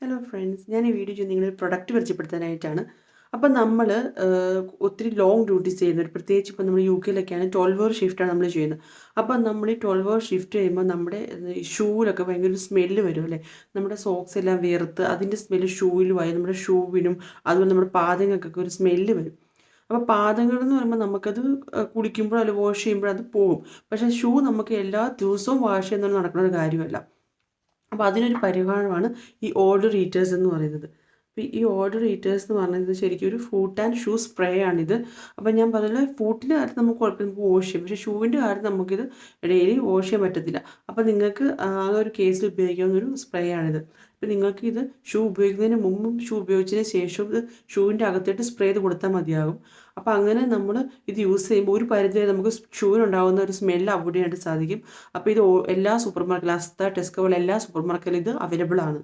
Hello friends, ഞാൻ ഈ video ചെയ്യുന്നത് നിങ്ങളൊരു പ്രൊഡക്റ്റ് പരിചയപ്പെടുത്താനായിട്ടാണ്. അപ്പം നമ്മൾ ഒത്തിരി ലോങ് ഡ്യൂട്ടീസ് ചെയ്യുന്നവർ, പ്രത്യേകിച്ച് ഇപ്പോൾ നമ്മൾ UK-ലൊക്കെയാണ് 12 അവർ ഷിഫ്റ്റാണ് നമ്മൾ ചെയ്യുന്നത്. അപ്പം നമ്മൾ ഈ 12 അവർ ഷിഫ്റ്റ് ചെയ്യുമ്പോൾ നമ്മുടെ ഷൂവിലൊക്കെ ഭയങ്കര ഒരു സ്മെല്ല് വരും അല്ലേ. നമ്മുടെ സോക്സ് എല്ലാം വിയർത്ത് അതിൻ്റെ സ്മെല്ല് ഷൂവിലുമായി നമ്മുടെ ഷൂവിനും അതുപോലെ നമ്മുടെ പാദങ്ങൾക്കൊക്കെ ഒരു സ്മെല്ല് വരും. അപ്പോൾ പാദങ്ങൾ എന്ന് പറയുമ്പോൾ നമുക്കത് കുളിക്കുമ്പോഴോ അല്ലെങ്കിൽ വാഷ് ചെയ്യുമ്പോഴോ അത് പോകും. പക്ഷേ ഷൂ നമുക്ക് എല്ലാ ദിവസവും വാഷ് ചെയ്യുന്നത് നടക്കുന്ന ഒരു കാര്യമല്ല. അപ്പോൾ അതിനൊരു പരിഹാരമാണ് ഈ ഓഡർ ഈറ്റേഴ്സ് എന്ന് പറയുന്നത്. അപ്പോൾ ഈ ഓഡർ ഈറ്റേഴ്സ് എന്ന് പറയുന്നത് ശരിക്കും ഒരു ഫൂട്ട് ആൻഡ് ഷൂ സ്പ്രേ ആണിത്. അപ്പോൾ ഞാൻ പറഞ്ഞ ഫൂട്ടിൻ്റെ കാര്യത്തിൽ നമുക്ക് കുഴപ്പമില്ല, നമുക്ക് വാഷ് ചെയ്യും. പക്ഷേ ഷൂവിൻ്റെ കാര്യത്തിൽ നമുക്കിത് ഡെയിലി വാഷ് ചെയ്യാൻ പറ്റത്തില്ല. അപ്പോൾ നിങ്ങൾക്ക് ആ ഒരു കേസിൽ ഉപയോഗിക്കാവുന്ന ഒരു സ്പ്രേ ആണിത്. അപ്പോൾ നിങ്ങൾക്ക് ഇത് ഷൂ ഉപയോഗിക്കുന്നതിന് മുമ്പും ഷൂ ഉപയോഗിച്ചതിന് ശേഷവും ഇത് ഷൂവിൻ്റെ അകത്തേട്ട് സ്പ്രേ ചെയ്ത് കൊടുത്താൽ മതിയാകും. അപ്പോൾ അങ്ങനെ നമ്മൾ ഇത് യൂസ് ചെയ്യുമ്പോൾ ഒരു പരിധിവരെ നമുക്ക് ഷൂവിനുണ്ടാകുന്ന ഒരു സ്മെല്ല് അവോയ്ഡ് ചെയ്യാനായിട്ട് സാധിക്കും. അപ്പോൾ ഇത് എല്ലാ സൂപ്പർ മാർക്കറ്റിലും, അസ്ത, ടെസ്കോ പോലെ എല്ലാ സൂപ്പർ മാർക്കറ്റിലും ഇത് അവൈലബിൾ ആണ്.